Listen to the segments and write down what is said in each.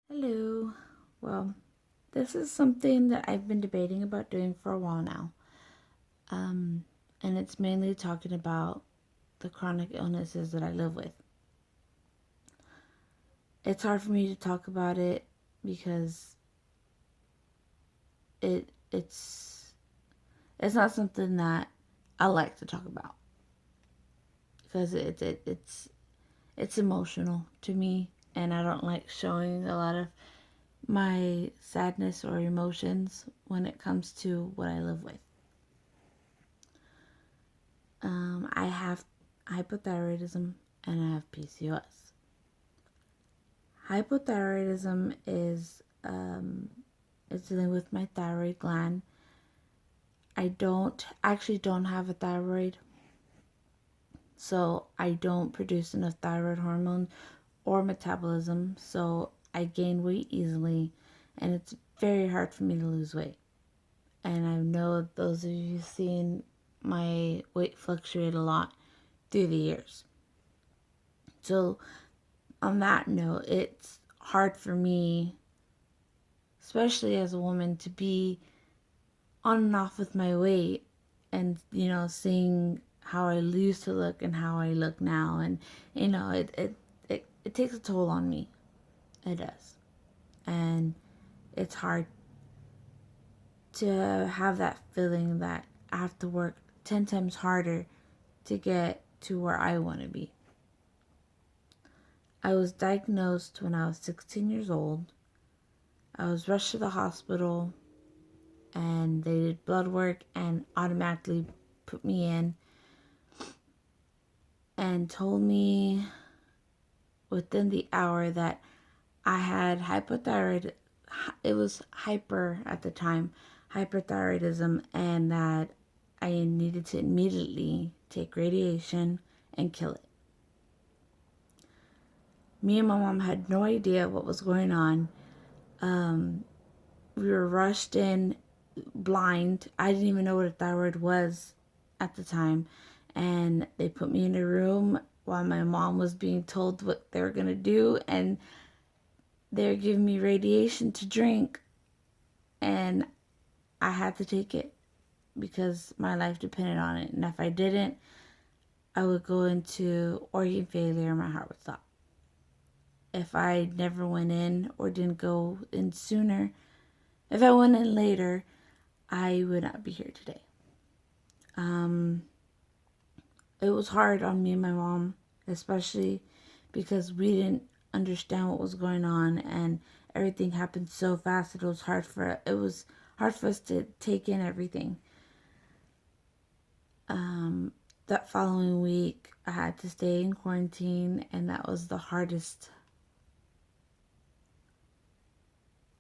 Hello. Well, this is something that I've been debating about doing for a while now. Um, and it's mainly talking about the chronic illnesses that I live with. It's hard for me to talk about it because it's not something that I like to talk about because it's emotional to me, and I don't like showing a lot of my sadness or emotions when it comes to what I live with. I have hypothyroidism and I have PCOS. Hypothyroidism is dealing with my thyroid gland. I don't have a thyroid, so I don't produce enough thyroid hormone or metabolism, so I gain weight easily, and it's very hard for me to lose weight. And I know those of you who've seen my weight fluctuate a lot through the years. So on that note, it's hard for me, especially as a woman, to be on and off with my weight and, seeing how I used to look and how I look now. And, it takes a toll on me. It does. And it's hard to have that feeling that I have to work 10 times harder to get to where I want to be. I was diagnosed when I was 16 years old. I was rushed to the hospital and they did blood work and automatically put me in and told me within the hour that I had hypothyroid. It was hyper at the time, hyperthyroidism, and that I needed to immediately take radiation and kill it. Me and my mom had no idea what was going on. We were rushed in blind. I didn't even know what a thyroid was at the time. And they put me in a room while my mom was being told what they were going to do. And they were giving me radiation to drink. And I had to take it because my life depended on it. And if I didn't, I would go into organ failure and my heart would stop. If I never went in or didn't go in sooner, if I went in later, I would not be here today. It was hard on me and my mom, especially because we didn't understand what was going on and everything happened so fast that it was hard for us to take in everything. That following week, I had to stay in quarantine, and that was the hardest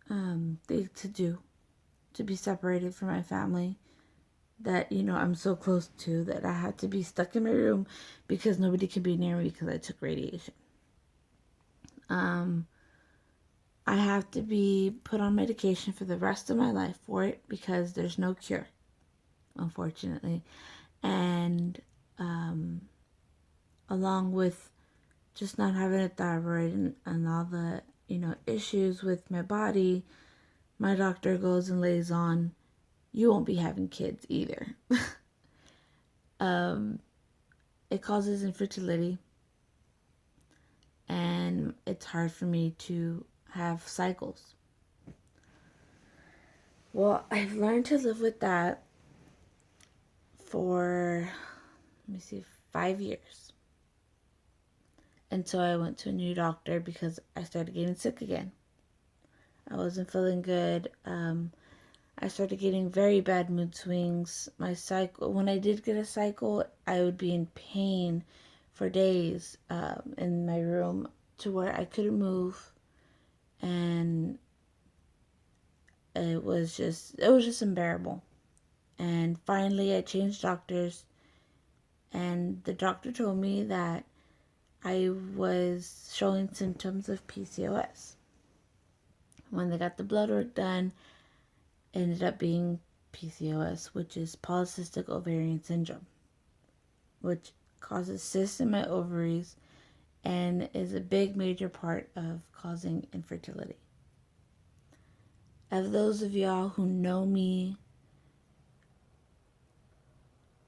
thing to do, to be separated from my family that I'm so close to, that I had to be stuck in my room because nobody could be near me because I took radiation. I have to be put on medication for the rest of my life for it because there's no cure, unfortunately. And along with just not having a thyroid and all the issues with my body, my doctor goes and lays on, you won't be having kids either. It causes infertility, and it's hard for me to have cycles. Well, I've learned to live with that for, 5 years. Until I went to a new doctor because I started getting sick again. I wasn't feeling good. I started getting very bad mood swings. My cycle, when I did get a cycle, I would be in pain for days in my room to where I couldn't move, and it was just unbearable. And finally, I changed doctors, and the doctor told me that I was showing symptoms of PCOS. When they got the blood work done, it ended up being PCOS, which is polycystic ovarian syndrome, which causes cysts in my ovaries and is a big major part of causing infertility. Of those of y'all who know me,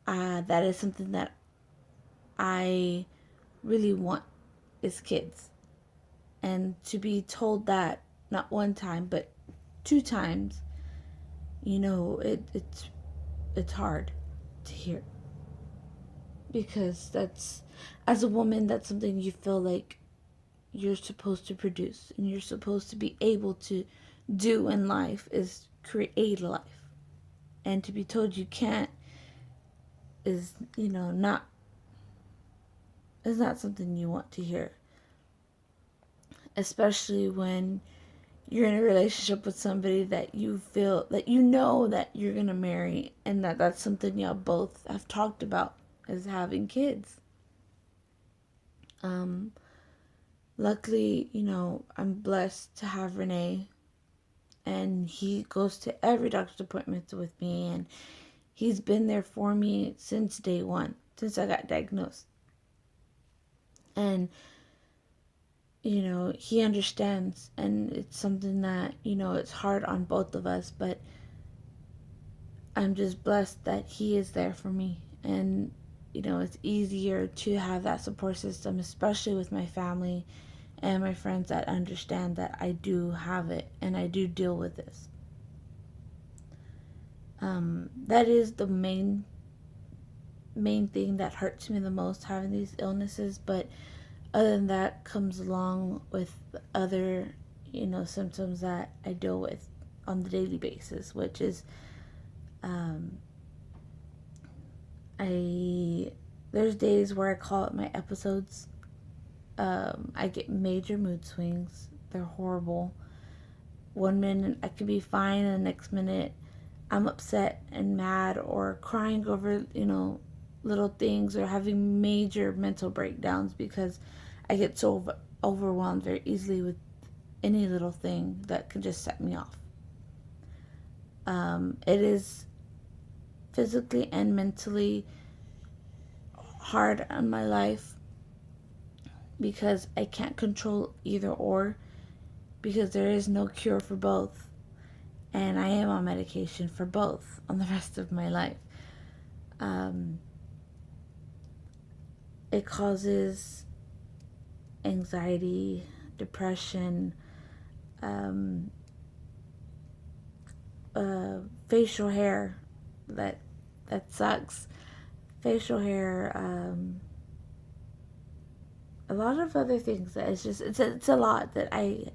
that is something that I really want is kids. And to be told that not one time but two times, it's hard to hear, because that's, as a woman, that's something you feel like you're supposed to produce and you're supposed to be able to do in life, is create a life. And to be told you can't is, not, is not something you want to hear, especially when you're in a relationship with somebody that you feel that that you're gonna marry, and that's something y'all both have talked about, is having kids. um Luckily, I'm blessed to have Renee, and he goes to every doctor's appointment with me, and he's been there for me since day one, since I got diagnosed. And he understands, and it's something that, it's hard on both of us, but I'm just blessed that he is there for me. And it's easier to have that support system, especially with my family and my friends that understand that I do have it and I do deal with this. That is the main thing that hurts me the most, having these illnesses. But other than that, comes along with other symptoms that I deal with on the daily basis, which is um, I there's days where I call it my episodes. I get major mood swings. They're horrible. One minute I can be fine, and the next minute I'm upset and mad or crying over, little things, or having major mental breakdowns because I get so overwhelmed very easily with any little thing that can just set me off. It is physically and mentally hard on my life because I can't control either or, because there is no cure for both. And I am on medication for both on the rest of my life. Um, it causes anxiety, depression, um, facial hair that sucks, facial hair, a lot of other things that it's a lot that I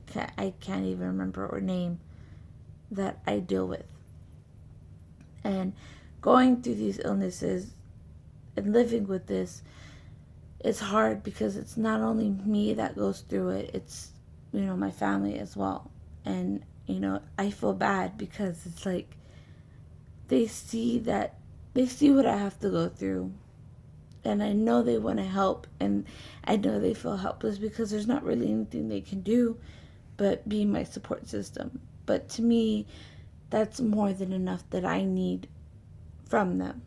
can't even remember or name that I deal with. And going through these illnesses and living with this, it's hard because it's not only me that goes through it, it's my family as well. And I feel bad because it's like they see that they see what I have to go through, and I know they want to help, and I know they feel helpless because there's not really anything they can do but be my support system. But to me, that's more than enough that I need from them,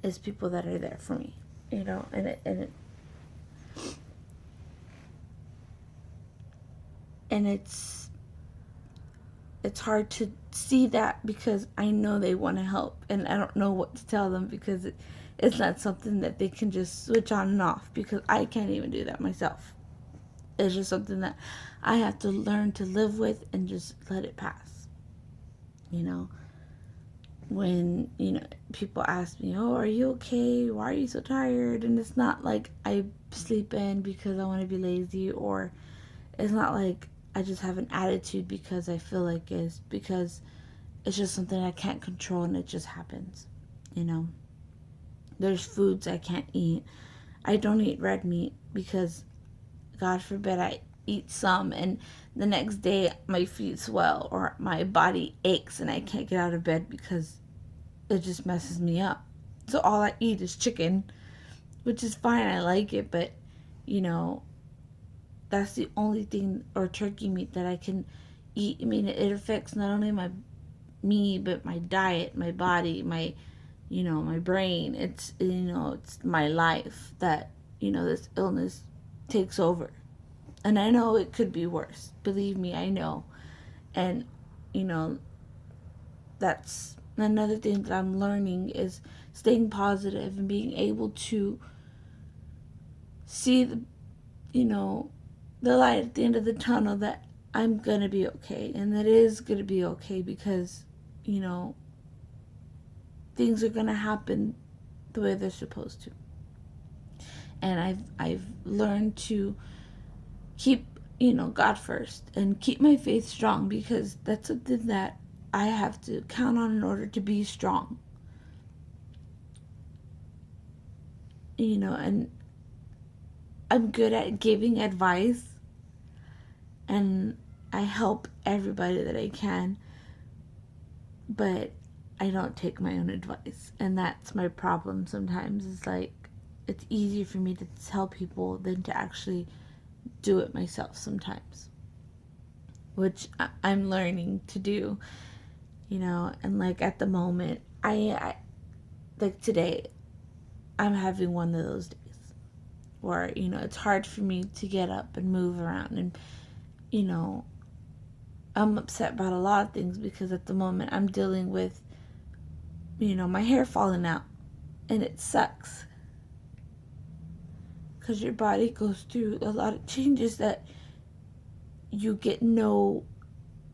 is people that are there for me, and it's hard to see that because I know they want to help, and I don't know what to tell them because it's not something that they can just switch on and off, because I can't even do that myself. It's just something that I have to learn to live with and just let it pass. You know, when, people ask me, "Oh, are you okay? Why are you so tired?" And it's not like I sleep in because I want to be lazy, or it's not like I just have an attitude because I feel like it's because it's just something I can't control and it just happens. You know, there's foods I can't eat. I don't eat red meat because, God forbid, I eat some and the next day my feet swell or my body aches and I can't get out of bed because it just messes me up. So all I eat is chicken, which is fine. I like it, but you know, that's the only thing, or turkey meat, that I can eat. I mean, it affects not only me, but my diet, my body, my brain. It's my life that, this illness takes over. And I know it could be worse. Believe me, I know. And you know, that's another thing that I'm learning is staying positive and being able to see the, you know, the light at the end of the tunnel, that I'm going to be okay and that it is going to be okay because, you know, things are going to happen the way they're supposed to. And I've learned to keep, you know, God first and keep my faith strong, because that's something that I have to count on in order to be strong. You know, and I'm good at giving advice and I help everybody that I can, but I don't take my own advice. And that's my problem sometimes. It's like it's easier for me to tell people than to actually do it myself sometimes, which I'm learning to do, you know. And like at the moment, I like today, I'm having one of those days where, you know, it's hard for me to get up and move around. And, you know, I'm upset about a lot of things because at the moment I'm dealing with, you know, my hair falling out. And it sucks. Because your body goes through a lot of changes that you get no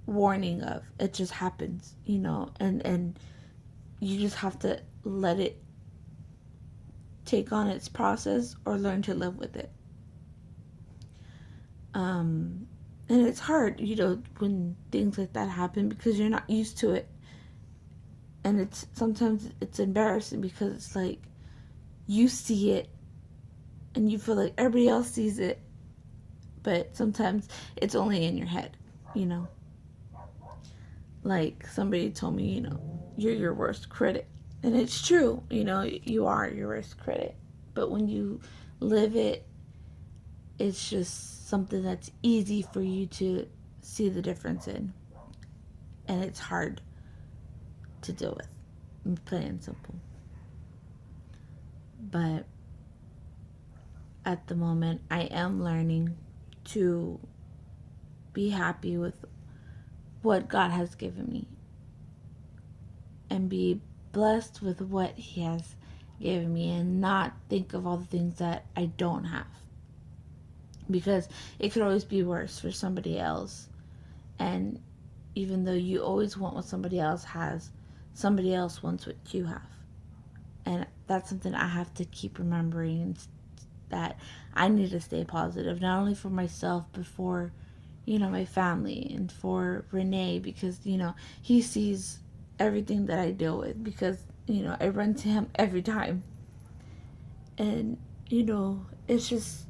warning of. It just happens, you know, and you just have to let it take on its process or learn to live with it. And it's hard, you know, when things like that happen because you're not used to it. And it's sometimes it's embarrassing because it's like you see it and you feel like everybody else sees it, but sometimes it's only in your head, you know. Like somebody told me, you know, you're your worst critic. And it's true, you know, you are your worst critic. But when you live it, it's just something that's easy for you to see the difference in. And it's hard to deal with, plain and simple. But at the moment, I am learning to be happy with what God has given me and be blessed with what He has given me and not think of all the things that I don't have, because it could always be worse for somebody else. And even though you always want what somebody else has, somebody else wants what you have. And that's something I have to keep remembering, and that I need to stay positive, not only for myself, but for, you know, my family and for Renee, because, you know, he sees everything that I deal with because, you know, I run to him every time. And, you know, it's just,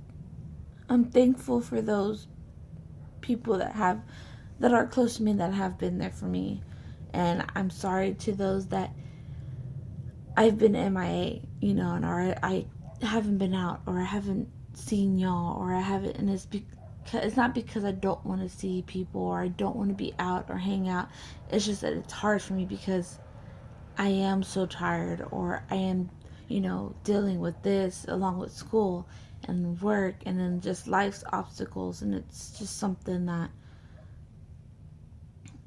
I'm thankful for those people that are close to me, that have been there for me. And I'm sorry to those that I've been MIA, you know, or I haven't been out, or I haven't seen y'all, or I haven't, and it's not because I don't want to see people or I don't want to be out or hang out. It's just that it's hard for me because I am so tired, or I am, you know, dealing with this along with school and work and then just life's obstacles. And it's just something that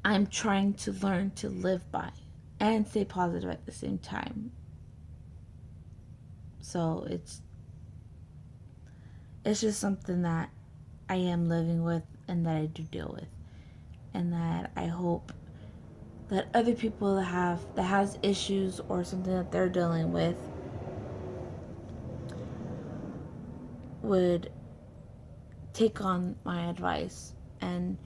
I'm trying to learn to live by and stay positive at the same time. So it's just something that I am living with and that I do deal with, and that I hope that other people that has issues or something that they're dealing with would take on my advice and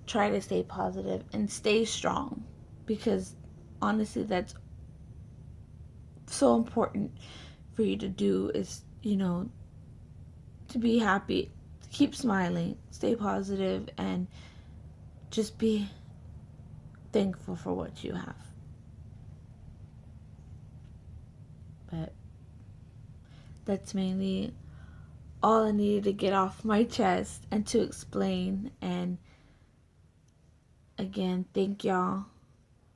try to stay positive and stay strong, because honestly that's so important for you to do, is, you know, to be happy, to keep smiling, stay positive, and just be thankful for what you have. But that's mainly all I needed to get off my chest and to explain. And again, thank y'all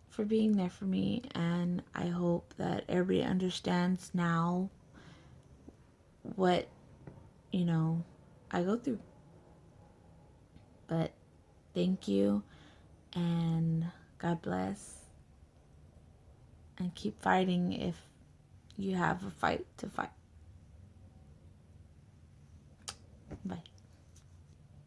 for being there for me. And I hope that everybody understands now what, you know, I go through. But thank you. And God bless. And keep fighting if you have a fight to fight.